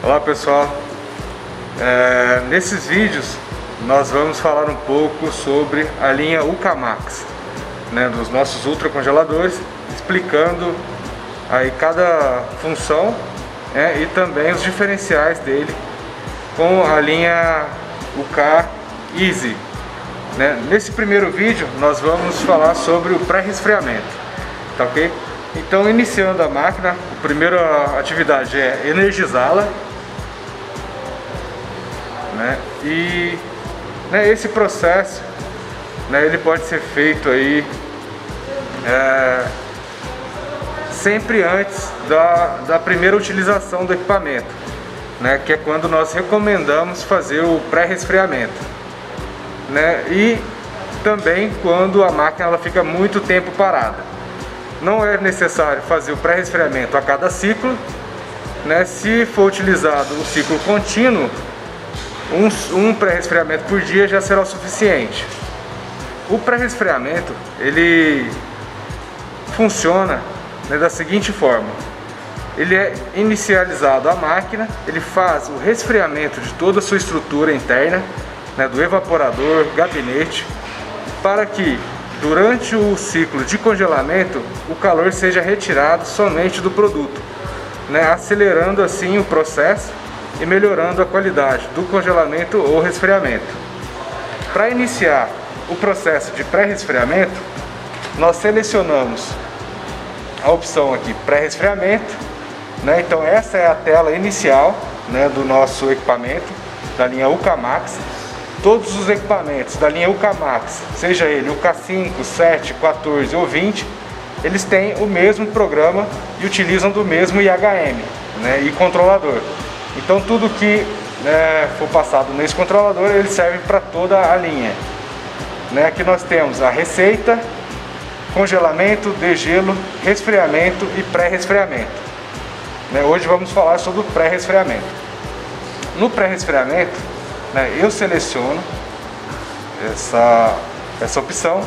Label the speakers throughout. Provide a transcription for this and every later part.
Speaker 1: Olá pessoal, nesses vídeos nós vamos falar um pouco sobre a linha Ukamax, né, dos nossos ultracongeladores, explicando aí cada função, e também os diferenciais dele com a linha UK Easy. Nesse primeiro vídeo nós vamos falar sobre o pré-resfriamento, tá ok? Então, iniciando a máquina, a primeira atividade é energizá-la, e esse processo, ele pode ser feito aí sempre antes da primeira utilização do equipamento, que é quando nós recomendamos fazer o pré-resfriamento, e também quando a máquina ela fica muito tempo parada. Não é necessário fazer o pré-resfriamento a cada ciclo, se for utilizado o ciclo contínuo, um pré-resfriamento por dia já será o suficiente. O pré-resfriamento ele funciona da seguinte forma: ele é inicializado a máquina, ele faz o resfriamento de toda a sua estrutura interna, do evaporador, gabinete, para que durante o ciclo de congelamento o calor seja retirado somente do produto, acelerando assim o processo e melhorando a qualidade do congelamento ou resfriamento. Para iniciar o processo de pré-resfriamento, nós selecionamos a opção aqui pré-resfriamento, então essa é a tela inicial do nosso equipamento da linha Ukamax. Todos os equipamentos da linha Ukamax, seja ele o K5, 7, 14 ou 20, eles têm o mesmo programa e utilizam do mesmo IHM e controlador. Então tudo que for passado nesse controlador, ele serve para toda a linha. Aqui nós temos a receita, congelamento, degelo, resfriamento e pré-resfriamento. Hoje vamos falar sobre o pré-resfriamento. No pré-resfriamento, eu seleciono essa opção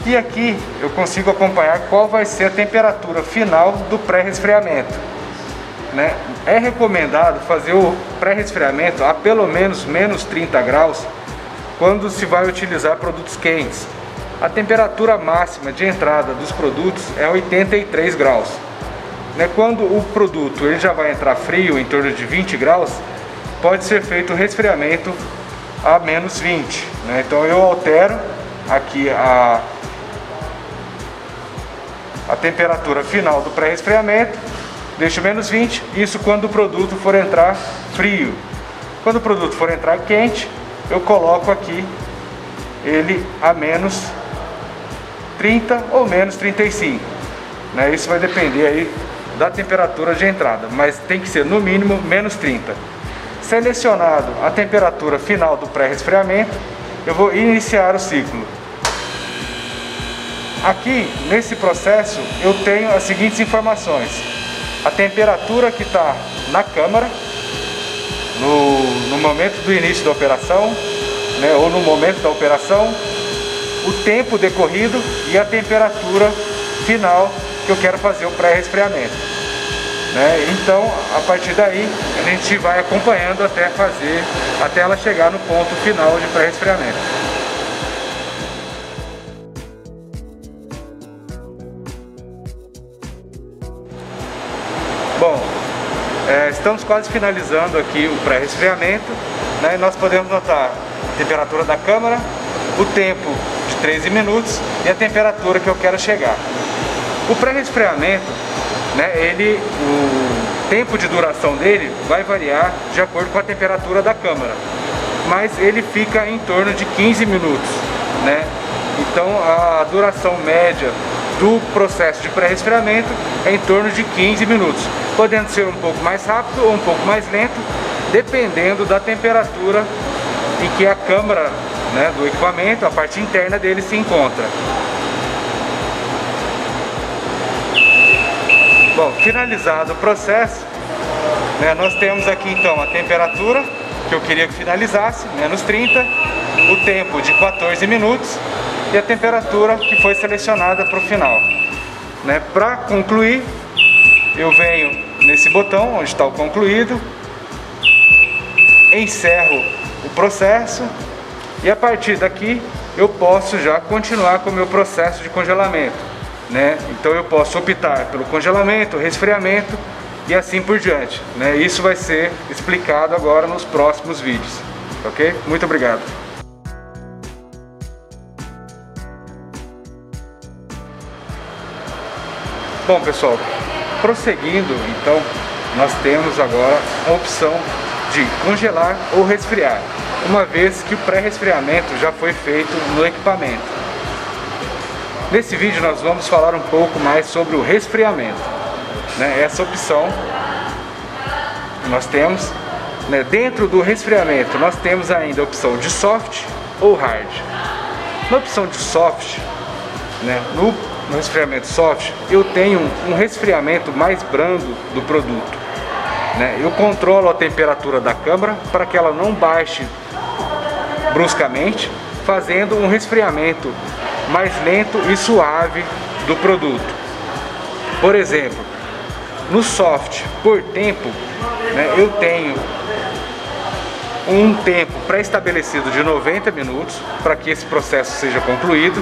Speaker 1: e aqui eu consigo acompanhar qual vai ser a temperatura final do pré-resfriamento. É recomendado fazer o pré-resfriamento a pelo menos menos 30 graus quando se vai utilizar produtos quentes. A temperatura máxima de entrada dos produtos é 83 graus. Quando o produto ele já vai entrar frio, em torno de 20 graus, pode ser feito o resfriamento a menos 20. Então eu altero aqui a temperatura final do pré-resfriamento, deixo menos 20, isso quando o produto for entrar frio. Quando o produto for entrar quente, eu coloco aqui ele a menos 30 ou menos 35. Isso vai depender aí da temperatura de entrada, mas tem que ser no mínimo menos 30. Selecionado a temperatura final do pré-resfriamento, eu vou iniciar o ciclo. Aqui, nesse processo, eu tenho as seguintes informações: a temperatura que está na câmara no momento do início da operação, ou no momento da operação, o tempo decorrido e a temperatura final que eu quero fazer o pré-resfriamento. Então, a partir daí, a gente vai acompanhando até ela chegar no ponto final de pré-resfriamento. Bom, estamos quase finalizando aqui o pré-resfriamento, e nós podemos notar a temperatura da câmara, o tempo de 13 minutos e a temperatura que eu quero chegar. O pré-resfriamento, o tempo de duração dele vai variar de acordo com a temperatura da câmara, mas ele fica em torno de 15 minutos. Então a duração média do processo de pré-resfriamento é em torno de 15 minutos, podendo ser um pouco mais rápido ou um pouco mais lento, dependendo da temperatura em que a câmara do equipamento, a parte interna dele, se encontra. Bom, finalizado o processo, nós temos aqui então a temperatura que eu queria que finalizasse, menos 30, o tempo de 14 minutos e a temperatura que foi selecionada para o final. Para concluir, eu venho nesse botão onde está o concluído, encerro o processo e a partir daqui eu posso já continuar com o meu processo de congelamento, né? Então eu posso optar pelo congelamento, resfriamento e assim por diante, né? Isso vai ser explicado agora nos próximos vídeos, ok? Muito obrigado. Bom, pessoal, prosseguindo, então, nós temos agora a opção de congelar ou resfriar, uma vez que o pré-resfriamento já foi feito no equipamento. Nesse vídeo nós vamos falar um pouco mais sobre o resfriamento, né? Essa opção que nós temos, né? Dentro do resfriamento nós temos ainda a opção de soft ou hard. Na opção de soft, né? No resfriamento soft, eu tenho um resfriamento mais brando do produto, né? Eu controlo a temperatura da câmara para que ela não baixe bruscamente, fazendo um resfriamento mais lento e suave do produto. Por exemplo, no soft, por tempo, né, eu tenho um tempo pré-estabelecido de 90 minutos para que esse processo seja concluído,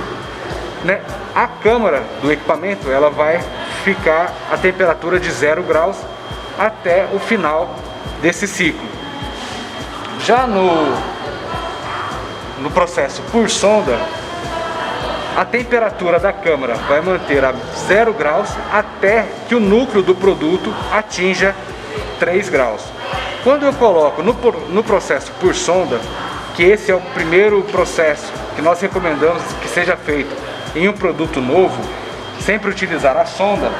Speaker 1: né? A câmara do equipamento ela vai ficar a temperatura de 0 graus até o final desse ciclo. Já no processo por sonda, a temperatura da câmara vai manter a 0 graus até que o núcleo do produto atinja 3 graus. Quando eu coloco no processo por sonda, que esse é o primeiro processo que nós recomendamos que seja feito em um produto novo, sempre utilizar a sonda,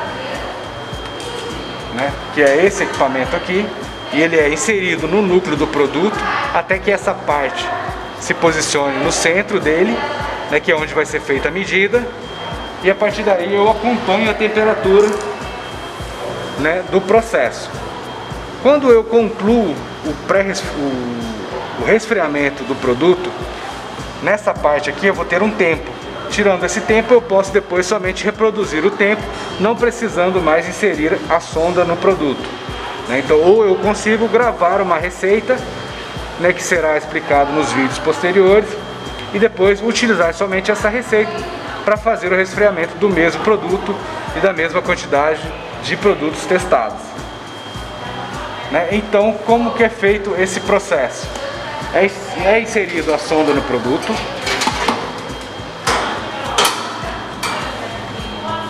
Speaker 1: né, que é esse equipamento aqui, e ele é inserido no núcleo do produto até que essa parte se posicione no centro dele, né, que é onde vai ser feita a medida, e a partir daí eu acompanho a temperatura, né, do processo. Quando eu concluo o resfriamento do produto, nessa parte aqui eu vou ter um tempo. Tirando esse tempo, eu posso depois somente reproduzir o tempo, não precisando mais inserir a sonda no produto, né? Então, ou eu consigo gravar uma receita, né, que será explicado nos vídeos posteriores, e depois utilizar somente essa receita para fazer o resfriamento do mesmo produto e da mesma quantidade de produtos testados, né? Então, como que é feito esse processo? É inserido a sonda no produto.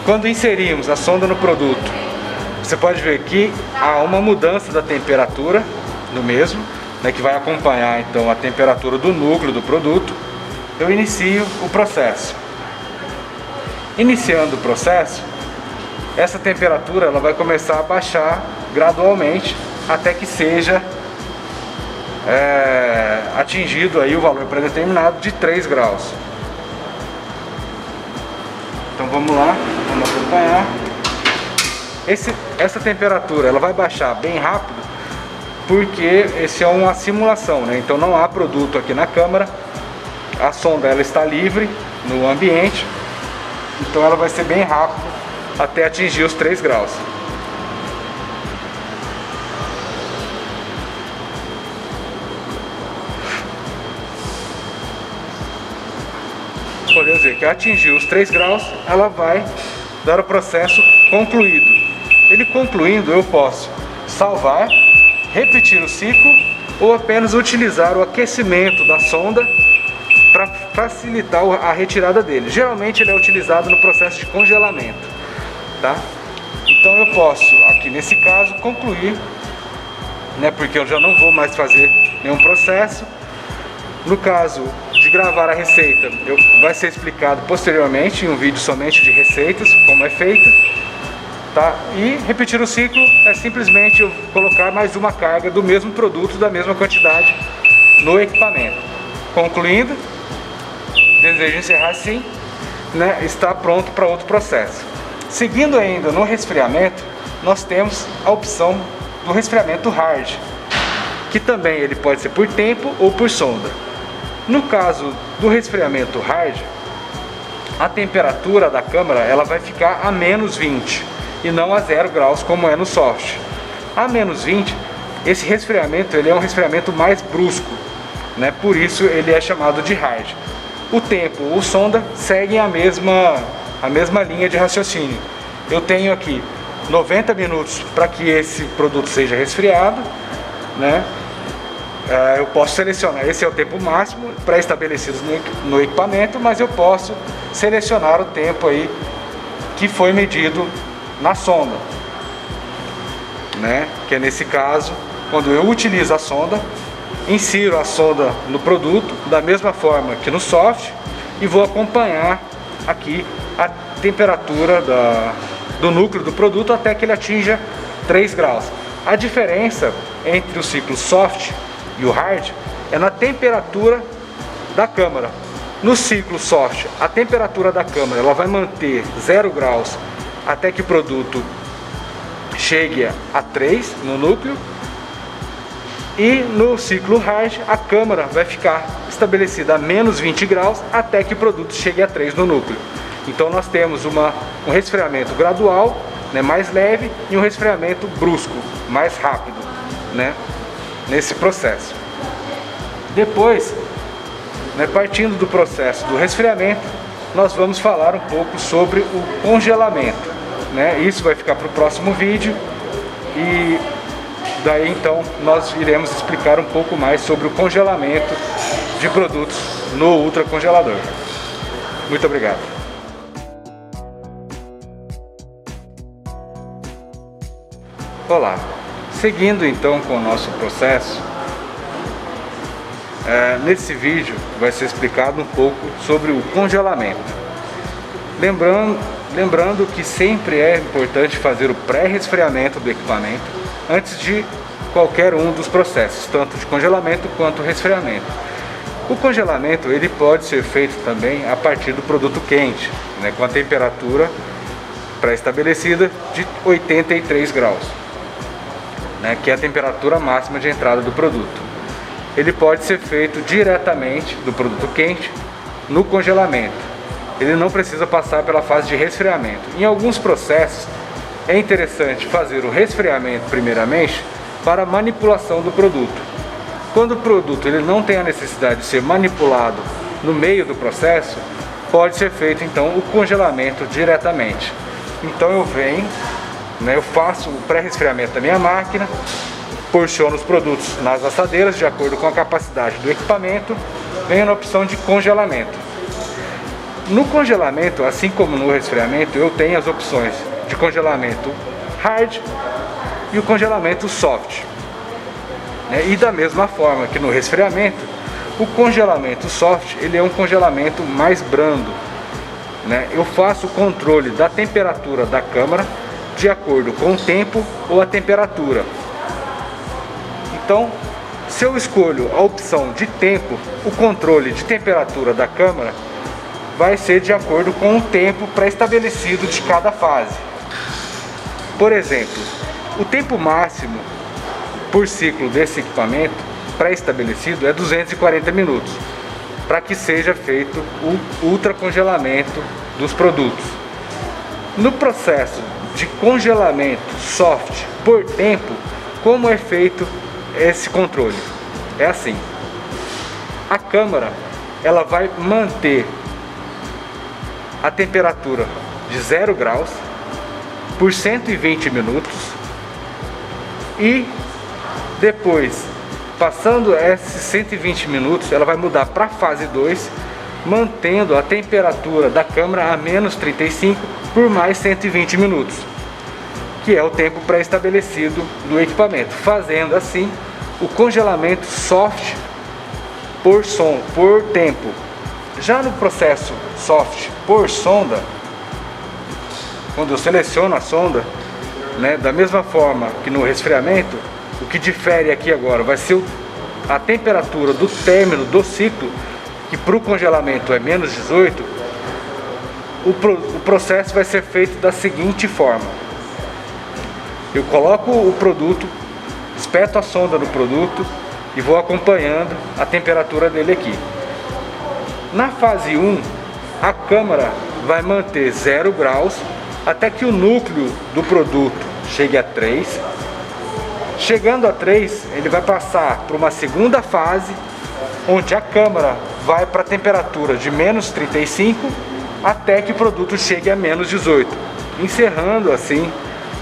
Speaker 1: Quando inserimos a sonda no produto, você pode ver que há uma mudança da temperatura do mesmo, né, que vai acompanhar então a temperatura do núcleo do produto. Eu inicio o processo. Iniciando o processo, essa temperatura ela vai começar a baixar gradualmente até que seja atingido aí o valor pré-determinado de 3 graus. Então vamos lá, vamos acompanhar. Essa temperatura ela vai baixar bem rápido, porque esse é uma simulação, né? Então não há produto aqui na câmara, a sonda ela está livre no ambiente, então ela vai ser bem rápido até atingir os 3 graus. Podemos dizer que atingiu os 3 graus, ela vai dar o processo concluído. Ele concluindo, eu posso salvar, repetir o ciclo ou apenas utilizar o aquecimento da sonda para facilitar a retirada dele. Geralmente ele é utilizado no processo de congelamento, tá? Então eu posso, aqui nesse caso, concluir, né, porque eu já não vou mais fazer nenhum processo. No caso de gravar a receita, vai ser explicado posteriormente em um vídeo somente de receitas, como é feita, tá? E repetir o ciclo é simplesmente eu colocar mais uma carga do mesmo produto, da mesma quantidade no equipamento. Concluindo, desejo encerrar assim, né? Está pronto para outro processo. Seguindo ainda no resfriamento, nós temos a opção do resfriamento hard, que também ele pode ser por tempo ou por sonda. No caso do resfriamento hard, a temperatura da câmara ela vai ficar a menos 20 e não a 0 graus como é no soft. A menos 20 Esse resfriamento ele é um resfriamento mais brusco, né? Por isso ele é chamado de hard. O tempo, o sonda seguem a mesma linha de raciocínio. Eu tenho aqui 90 minutos para que esse produto seja resfriado, né? Eu posso selecionar, esse é o tempo máximo pré-estabelecido no equipamento, mas eu posso selecionar o tempo aí que foi medido na sonda, né? Que é nesse caso, quando eu utilizo a sonda, insiro a sonda no produto da mesma forma que no soft e vou acompanhar aqui a temperatura do núcleo do produto até que ele atinja 3 graus. A diferença entre o ciclo soft e o hard é na temperatura da câmara. No ciclo soft, a temperatura da câmara ela vai manter 0 graus até que o produto chegue a 3 no núcleo, e no ciclo hard a câmara vai ficar estabelecida a menos 20 graus até que o produto chegue a 3 no núcleo. Então nós temos um resfriamento gradual, né, mais leve, e um resfriamento brusco, mais rápido, né, nesse processo. Depois, né, partindo do processo do resfriamento, nós vamos falar um pouco sobre o congelamento, né? Isso vai ficar para o próximo vídeo, e daí então nós iremos explicar um pouco mais sobre o congelamento de produtos no ultracongelador. Muito obrigado. Olá, seguindo então com o nosso processo, nesse vídeo vai ser explicado um pouco sobre o congelamento. Lembrando que sempre é importante fazer o pré-resfriamento do equipamento antes de qualquer um dos processos, tanto de congelamento quanto resfriamento. O congelamento ele pode ser feito também a partir do produto quente, né, com a temperatura pré-estabelecida de 83 graus, né, que é a temperatura máxima de entrada do produto. Ele pode ser feito diretamente do produto quente no congelamento. Ele não precisa passar pela fase de resfriamento. Em alguns processos é interessante fazer o resfriamento primeiramente para manipulação do produto. Quando o produto ele não tem a necessidade de ser manipulado no meio do processo, pode ser feito então o congelamento diretamente. Então eu venho, né, eu faço o pré-resfriamento da minha máquina, porciono os produtos nas assadeiras de acordo com a capacidade do equipamento, venho na opção de congelamento. No congelamento, assim como no resfriamento, eu tenho as opções de congelamento hard e o congelamento soft, né? E da mesma forma que no resfriamento, o congelamento soft ele é um congelamento mais brando, né? Eu faço o controle da temperatura da câmara de acordo com o tempo ou a temperatura. Então, se eu escolho a opção de tempo, o controle de temperatura da câmara vai ser de acordo com o tempo pré-estabelecido de cada fase. Por exemplo, o tempo máximo por ciclo desse equipamento pré-estabelecido é 240 minutos, para que seja feito o ultracongelamento dos produtos. No processo de congelamento soft por tempo, como é feito esse controle? É assim: a câmara ela vai manter a temperatura de 0 graus por 120 minutos e depois, passando esses 120 minutos, ela vai mudar para a fase 2, mantendo a temperatura da câmara a menos 35 por mais 120 minutos, que é o tempo pré-estabelecido do equipamento, fazendo assim o congelamento soft por tempo. Já no processo soft por sonda, quando eu seleciono a sonda, né, da mesma forma que no resfriamento, o que difere aqui agora vai ser a temperatura do término do ciclo, que para o congelamento é menos 18, o processo vai ser feito da seguinte forma: eu coloco o produto, espeto a sonda no produto e vou acompanhando a temperatura dele aqui. Na fase 1, a câmara vai manter 0 graus até que o núcleo do produto chegue a 3. Chegando a 3, ele vai passar para uma segunda fase, onde a câmara vai para a temperatura de menos 35 até que o produto chegue a menos 18, encerrando assim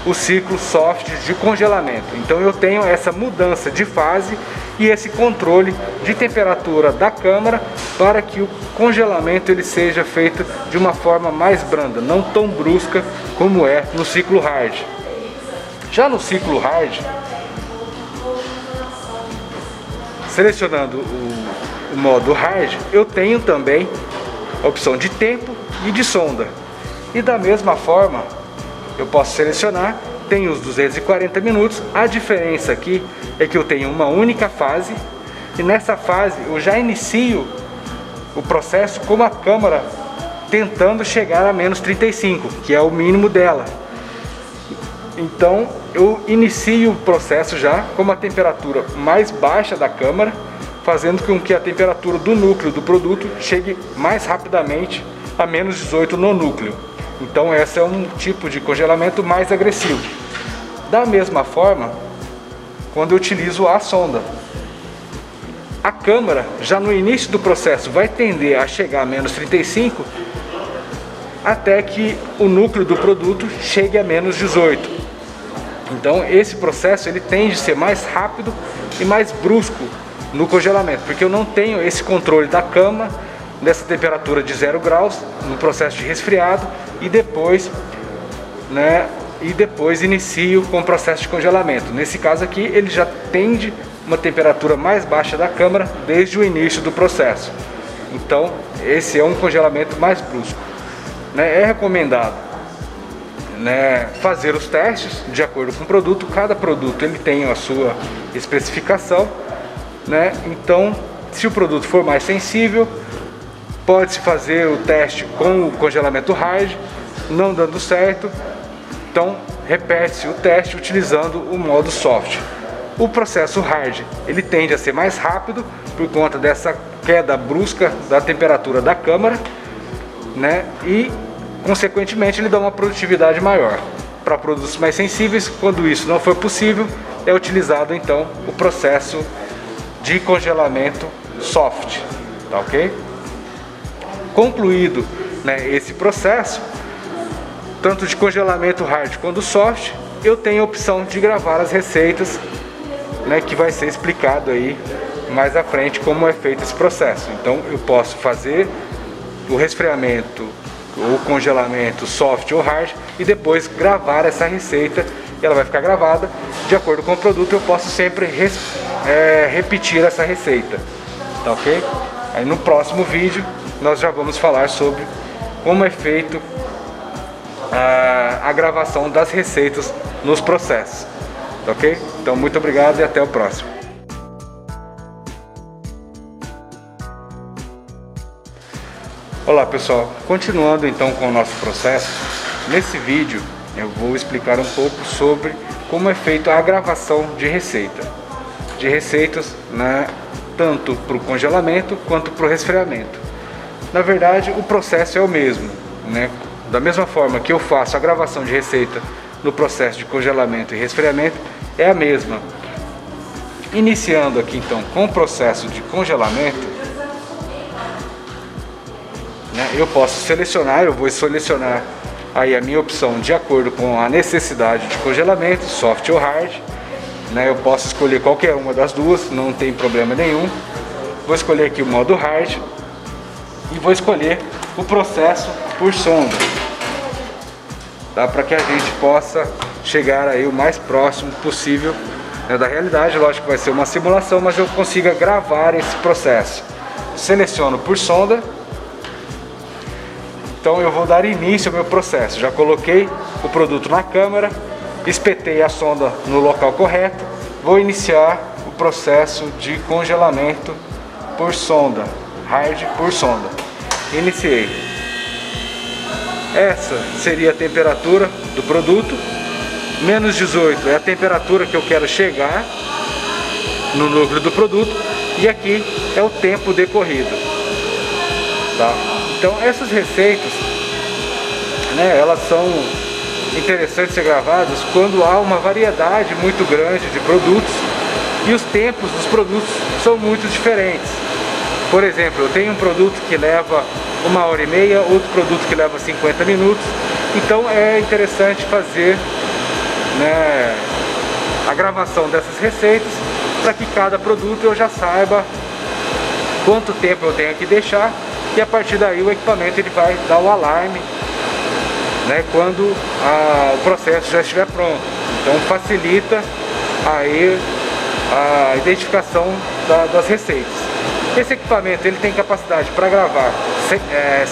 Speaker 1: o ciclo soft de congelamento. Então eu tenho essa mudança de fase e esse controle de temperatura da câmara para que o congelamento ele seja feito de uma forma mais branda, não tão brusca como é no ciclo hard. Já no ciclo hard, selecionando o modo hard, eu tenho também a opção de tempo e de sonda. E da mesma forma, eu posso selecionar, tenho os 240 minutos, a diferença aqui é que eu tenho uma única fase, e nessa fase eu já inicio o processo com a câmara tentando chegar a menos 35, que é o mínimo dela. Então eu inicio o processo já com uma temperatura mais baixa da câmara, fazendo com que a temperatura do núcleo do produto chegue mais rapidamente a menos 18 no núcleo. Então esse é um tipo de congelamento mais agressivo. Da mesma forma, quando eu utilizo a sonda, a câmara já no início do processo vai tender a chegar a menos 35 até que o núcleo do produto chegue a menos 18. Então esse processo ele tende a ser mais rápido e mais brusco no congelamento, porque eu não tenho esse controle da câmara nessa temperatura de 0 graus no processo de resfriado e depois inicio com o processo de congelamento. Nesse caso aqui ele já tende uma temperatura mais baixa da câmara desde o início do processo. Então esse é um congelamento mais brusco. É recomendado fazer os testes de acordo com o produto. Cada produto ele tem a sua especificação, então se o produto for mais sensível, pode-se fazer o teste com o congelamento hard. Não dando certo, então repete-se o teste utilizando o modo soft. O processo hard ele tende a ser mais rápido por conta dessa queda brusca da temperatura da câmara, e consequentemente ele dá uma produtividade maior. Para produtos mais sensíveis, quando isso não for possível, é utilizado então o processo de congelamento soft, tá ok? Concluído esse processo, tanto de congelamento hard quanto soft, eu tenho a opção de gravar as receitas, que vai ser explicado aí mais à frente como é feito esse processo. Então eu posso fazer o resfriamento ou congelamento soft ou hard e depois gravar essa receita, e ela vai ficar gravada. De acordo com o produto eu posso sempre repetir essa receita, tá ok? Aí no próximo vídeo nós já vamos falar sobre como é feito a gravação das receitas nos processos, tá ok? Então muito obrigado e até o próximo. Olá pessoal, continuando então com o nosso processo, nesse vídeo eu vou explicar um pouco sobre como é feita a gravação de receitas, tanto para o congelamento quanto para o resfriamento. Na verdade o processo é o mesmo, da mesma forma que eu faço a gravação de receita no processo de congelamento e resfriamento, é a mesma. Iniciando aqui então com o processo de congelamento, eu posso selecionar, eu vou selecionar aí a minha opção de acordo com a necessidade de congelamento, soft ou hard, eu posso escolher qualquer uma das duas, não tem problema nenhum. Vou escolher aqui o modo hard e vou escolher o processo por sonda, para que a gente possa chegar aí o mais próximo possível da realidade. Lógico que vai ser uma simulação, mas eu consiga gravar esse processo. Seleciono por sonda. Então eu vou dar início ao meu processo. Já coloquei o produto na câmara, espetei a sonda no local correto. Vou iniciar o processo de congelamento por sonda, hard por sonda. Iniciei. Essa seria a temperatura do produto. Menos 18 é a temperatura que eu quero chegar no núcleo do produto. E aqui é o tempo decorrido, tá? Então essas receitas, elas são interessantes ser gravadas quando há uma variedade muito grande de produtos e os tempos dos produtos são muito diferentes. Por exemplo, eu tenho um produto que leva 1h30, outro produto que leva 50 minutos, então é interessante fazer, né, a gravação dessas receitas para que cada produto eu já saiba quanto tempo eu tenho que deixar, e a partir daí o equipamento ele vai dar o alarme, né, quando o processo já estiver pronto. Então facilita aí a identificação das receitas. Esse equipamento ele tem capacidade para gravar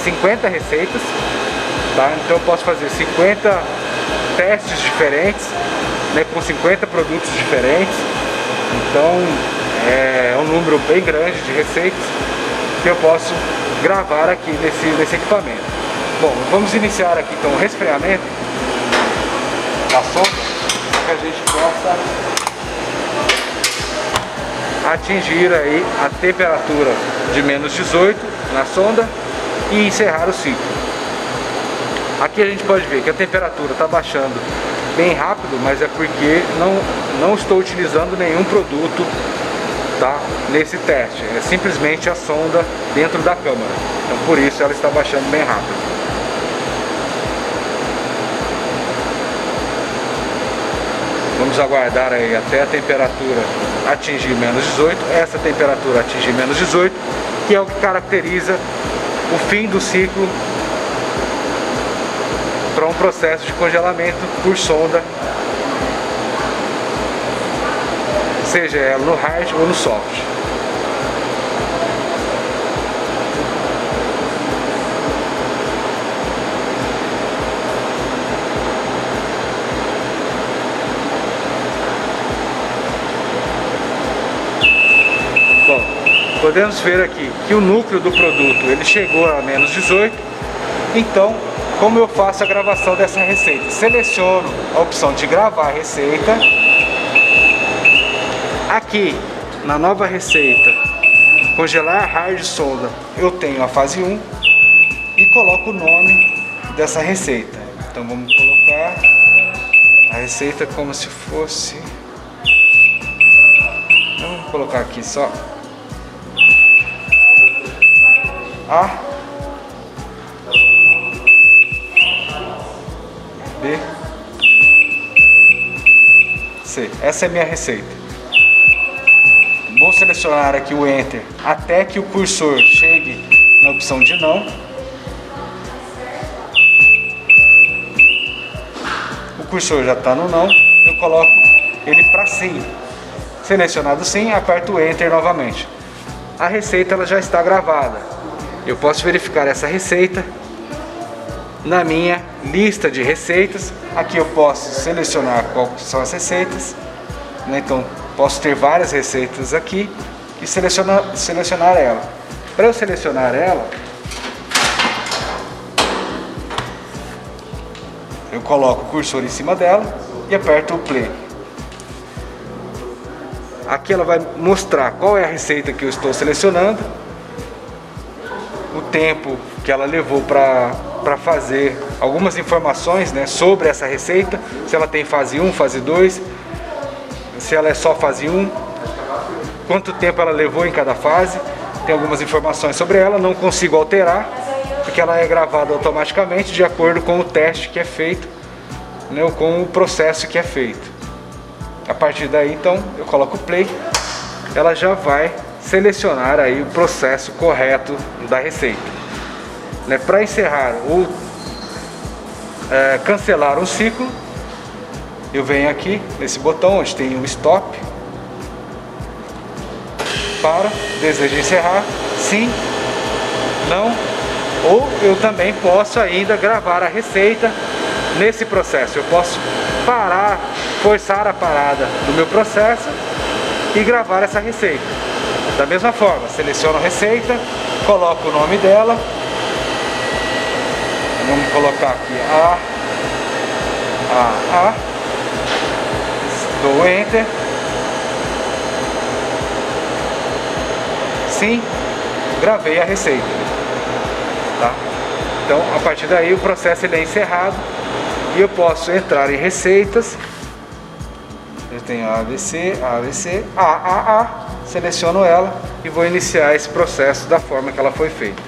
Speaker 1: 50 receitas, tá? Então eu posso fazer 50 testes diferentes, né, com 50 produtos diferentes. Então é um número bem grande de receitas que eu posso gravar aqui nesse equipamento. Bom, vamos iniciar aqui então o resfriamento da sonda, para que a gente possa atingir aí a temperatura de menos 18 na sonda e encerrar o ciclo. Aqui a gente pode ver que a temperatura está baixando bem rápido, mas é porque não estou utilizando nenhum produto, tá, nesse teste. É simplesmente a sonda dentro da câmara. Então por isso ela está baixando bem rápido. Vamos aguardar aí até a temperatura atingir menos 18. Essa temperatura atingir menos 18, que é o que caracteriza o fim do ciclo para um processo de congelamento por sonda, seja ela no hard ou no soft. Bom, podemos ver aqui que o núcleo do produto ele chegou a menos 18. Então, como eu faço a gravação dessa receita? Seleciono a opção de gravar a receita. Aqui, na nova receita, congelar hard sonda, eu tenho a fase 1 e coloco o nome dessa receita. Então vamos colocar a receita como se fosse... Vamos colocar aqui só A, B, C. Essa é a minha receita. Vou selecionar aqui o Enter até que o cursor chegue na opção de não. O cursor já está no não, eu coloco ele para sim. Selecionado sim, aperto o Enter novamente. A receita ela já está gravada. Eu posso verificar essa receita na minha lista de receitas. Aqui eu posso selecionar quais são as receitas, né? Então posso ter várias receitas aqui e selecionar ela. Para eu selecionar ela, eu coloco o cursor em cima dela e aperto o play. Aqui ela vai mostrar qual é a receita que eu estou selecionando, o tempo que ela levou para fazer algumas informações, né, sobre essa receita, se ela tem fase 1, fase 2, se ela é só fase 1, quanto tempo ela levou em cada fase. Tem algumas informações sobre ela, não consigo alterar, porque ela é gravada automaticamente de acordo com o teste que é feito, né, ou com o processo que é feito. A partir daí, então, eu coloco o play, ela já vai selecionar aí o processo correto da receita. Né, para encerrar ou cancelar um ciclo, eu venho aqui nesse botão onde tem o stop, para, desejo encerrar, sim, não, ou eu também posso ainda gravar a receita nesse processo. Eu posso parar, forçar a parada do meu processo e gravar essa receita. Da mesma forma, seleciono a receita, coloco o nome dela, vamos colocar aqui A, dou Enter, sim, gravei a receita, tá? Então, a partir daí o processo ele é encerrado E eu posso entrar em receitas. Eu tenho ABC, ABC, AAA, seleciono ela e vou iniciar esse processo da forma que ela foi feita.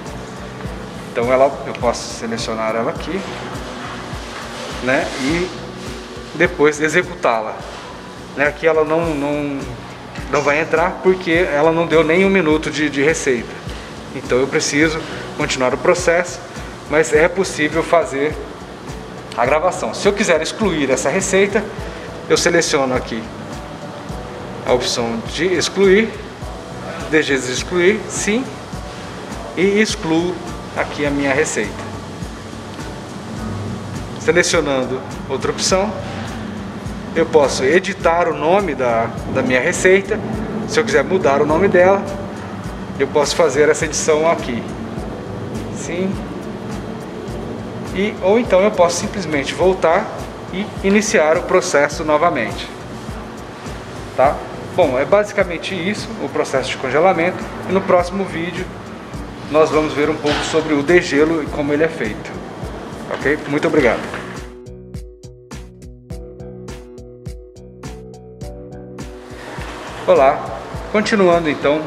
Speaker 1: Então eu posso selecionar ela aqui, né, e depois executá-la. Né, aqui ela não vai entrar porque ela não deu nem 1 minuto de receita. Então eu preciso continuar o processo, mas é possível fazer a gravação. Se eu quiser excluir essa receita, eu seleciono aqui a opção de excluir, desejo excluir, sim, e excluo aqui a minha receita. Selecionando outra opção, eu posso editar o nome da minha receita. Se eu quiser mudar o nome dela, eu posso fazer essa edição aqui, sim, ou então eu posso simplesmente voltar e iniciar o processo novamente, tá? Bom, é basicamente isso, o processo de congelamento, e no próximo vídeo nós vamos ver um pouco sobre o degelo e como ele é feito, ok? Muito obrigado. Olá, continuando então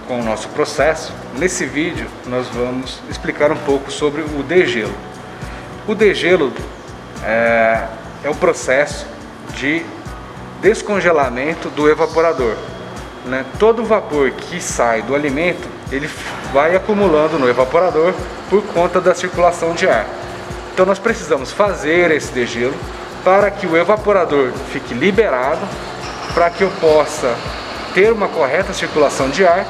Speaker 1: com o nosso processo, nesse vídeo nós vamos explicar um pouco sobre o degelo. O degelo é o processo de descongelamento do evaporador, né? Todo o vapor que sai do alimento, ele vai acumulando no evaporador por conta da circulação de ar. Então nós precisamos fazer esse degelo para que o evaporador fique liberado, para que eu possa ter uma correta circulação de ar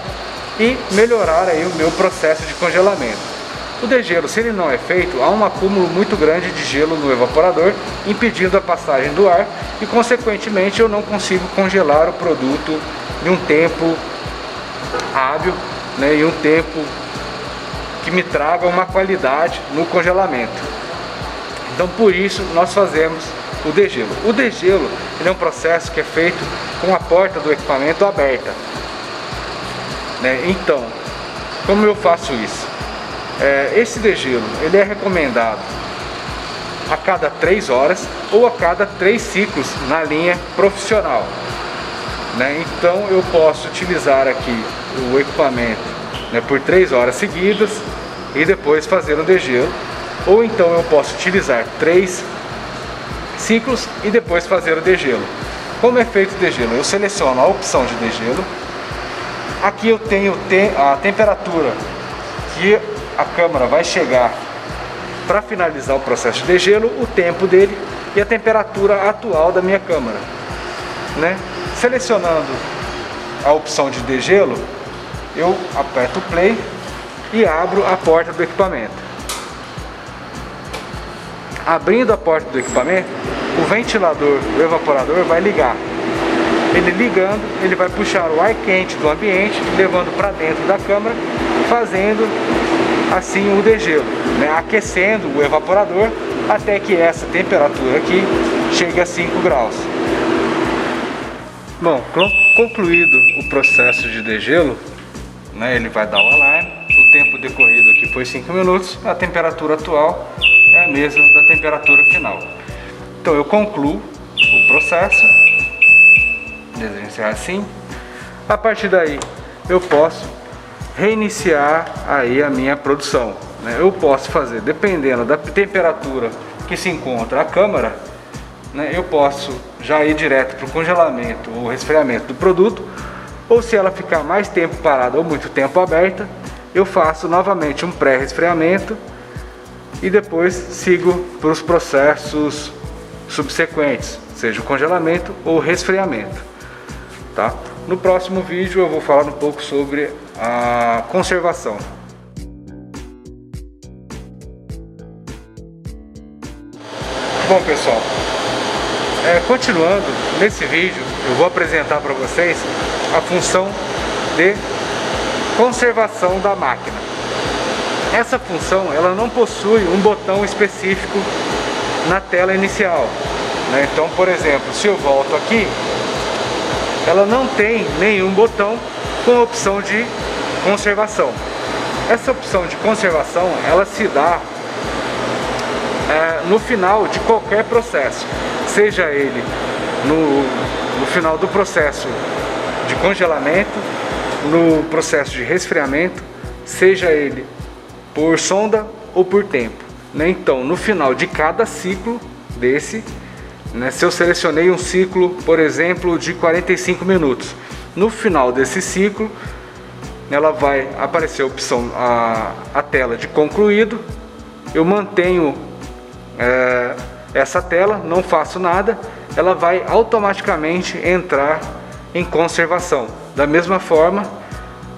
Speaker 1: e melhorar aí o meu processo de congelamento. O degelo, se ele não é feito, há um acúmulo muito grande de gelo no evaporador, impedindo a passagem do ar e, consequentemente, eu não consigo congelar o produto em um tempo hábil, né, em um tempo que me traga uma qualidade no congelamento. Então, por isso, nós fazemos o degelo. O degelo, ele é um processo que é feito com a porta do equipamento aberta, né? Então, como eu faço isso? Esse degelo, ele é recomendado a cada 3 horas ou a cada 3 ciclos na linha profissional, né? Então eu posso utilizar aqui o equipamento, né, por 3 horas seguidas e depois fazer o degelo, ou então eu posso utilizar 3 ciclos e depois fazer o degelo. Como é feito o degelo? Eu seleciono a opção de degelo. Aqui eu tenho a temperatura que a câmara vai chegar para finalizar o processo de degelo, o tempo dele e a temperatura atual da minha câmara, né? Selecionando a opção de degelo, eu aperto o play e abro a porta do equipamento. Abrindo a porta do equipamento, o ventilador do evaporador vai ligar. Ele ligando, ele vai puxar o ar quente do ambiente, levando para dentro da câmara, fazendo assim o degelo, né? Aquecendo o evaporador até que essa temperatura aqui chegue a 5 graus. Bom, concluído o processo de degelo, né, ele vai dar o alarme. O tempo decorrido aqui foi 5 minutos, a temperatura atual é a mesma da temperatura final. Então eu concluo o processo, desejo encerrar assim. A partir daí eu posso reiniciar aí a minha produção, né? Eu posso fazer, dependendo da temperatura que se encontra a câmara, né, eu posso já ir direto para o congelamento ou resfriamento do produto, ou se ela ficar mais tempo parada ou muito tempo aberta, eu faço novamente um pré-resfriamento e depois sigo para os processos subsequentes, seja o congelamento ou resfriamento, tá? No próximo vídeo eu vou falar um pouco sobre a conservação. Bom, pessoal, continuando nesse vídeo, eu vou apresentar para vocês a função de conservação da máquina. Essa função, ela não possui um botão específico na tela inicial, né? Então, por exemplo, se eu volto aqui, ela não tem nenhum botão com a opção de conservação. Essa opção de conservação, ela se dá no final de qualquer processo, seja ele no final do processo de congelamento, no processo de resfriamento, seja ele por sonda ou por tempo, né? Então, no final de cada ciclo desse, né, se eu selecionei um ciclo, por exemplo, de 45 minutos, no final desse ciclo, ela vai aparecer a opção, a tela de concluído. Eu mantenho essa tela, não faço nada, ela vai automaticamente entrar em conservação. Da mesma forma,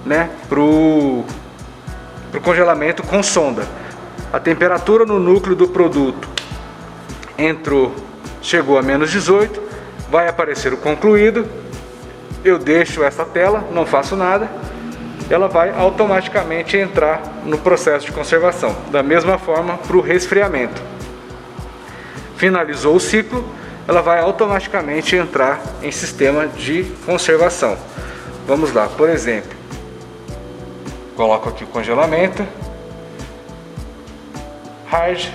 Speaker 1: né, pro congelamento com sonda. A temperatura no núcleo do produto chegou a menos 18, vai aparecer o concluído. Eu deixo essa tela, não faço nada, ela vai automaticamente entrar no processo de conservação. Da mesma forma para o resfriamento. Finalizou o ciclo, ela vai automaticamente entrar em sistema de conservação. Vamos lá, por exemplo, coloco aqui o congelamento, hard,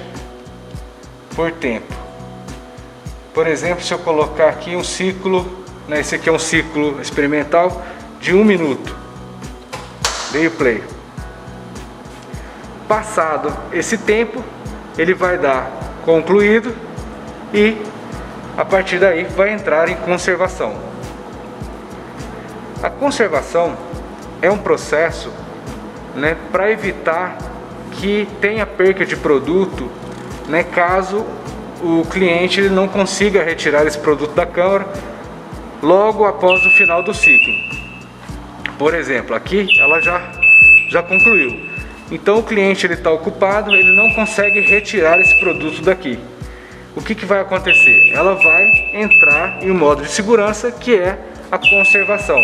Speaker 1: por tempo. Por exemplo, se eu colocar aqui um ciclo, né, esse aqui é um ciclo experimental de 1 minuto. Dei o play. Passado esse tempo, ele vai dar concluído e a partir daí vai entrar em conservação. A conservação é um processo, né, para evitar que tenha perca de produto, né, caso o cliente ele não consiga retirar esse produto da câmara logo após o final do ciclo. Por exemplo, aqui ela já concluiu. Então o cliente está ocupado, ele não consegue retirar esse produto daqui. O que vai acontecer? Ela vai entrar em um modo de segurança, que é a conservação,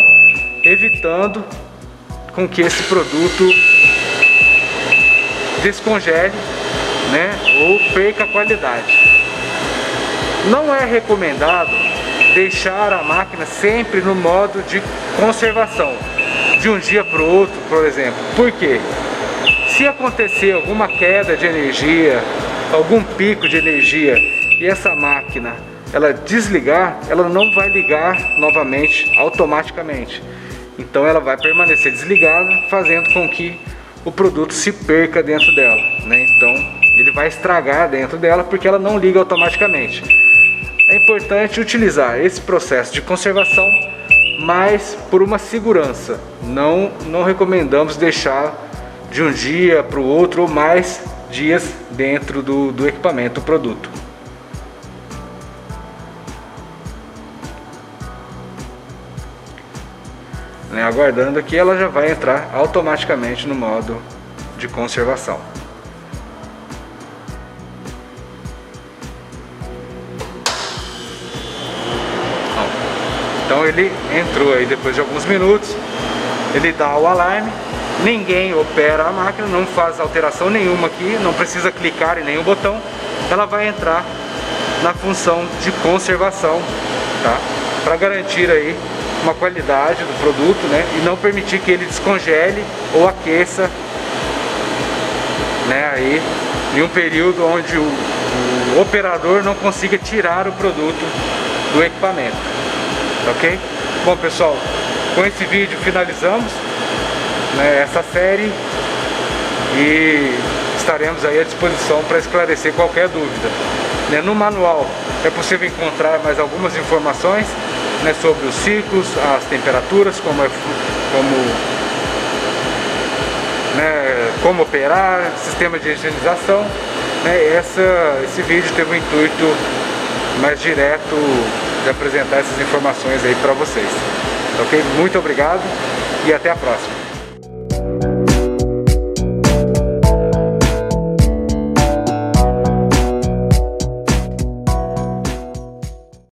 Speaker 1: evitando com que esse produto descongele, né, ou perca a qualidade. Não é recomendado deixar a máquina sempre no modo de conservação, de um dia para o outro, por exemplo. Por quê? Se acontecer alguma queda de energia, algum pico de energia, e essa máquina ela desligar, ela não vai ligar novamente automaticamente. Então ela vai permanecer desligada, fazendo com que o produto se perca dentro dela, né? Então ele vai estragar dentro dela porque ela não liga automaticamente. É importante utilizar esse processo de conservação, mas por uma segurança. Não recomendamos deixar de um dia para o outro ou mais dias dentro do equipamento, do produto. Né, aguardando aqui, ela já vai entrar automaticamente no modo de conservação. Então ele entrou aí depois de alguns minutos, ele dá o alarme, ninguém opera a máquina, não faz alteração nenhuma aqui, não precisa clicar em nenhum botão, ela vai entrar na função de conservação, tá? Para garantir aí uma qualidade do produto, né, e não permitir que ele descongele ou aqueça, né, aí em um período onde o operador não consiga tirar o produto do equipamento, ok? Bom, pessoal, com esse vídeo finalizamos, né, essa série e estaremos aí à disposição para esclarecer qualquer dúvida, né? No manual é possível encontrar mais algumas informações, né, sobre os ciclos, as temperaturas, como operar, sistema de higienização, né? Esse vídeo teve o intuito mais direto de apresentar essas informações aí para vocês, ok? Muito obrigado e até a próxima.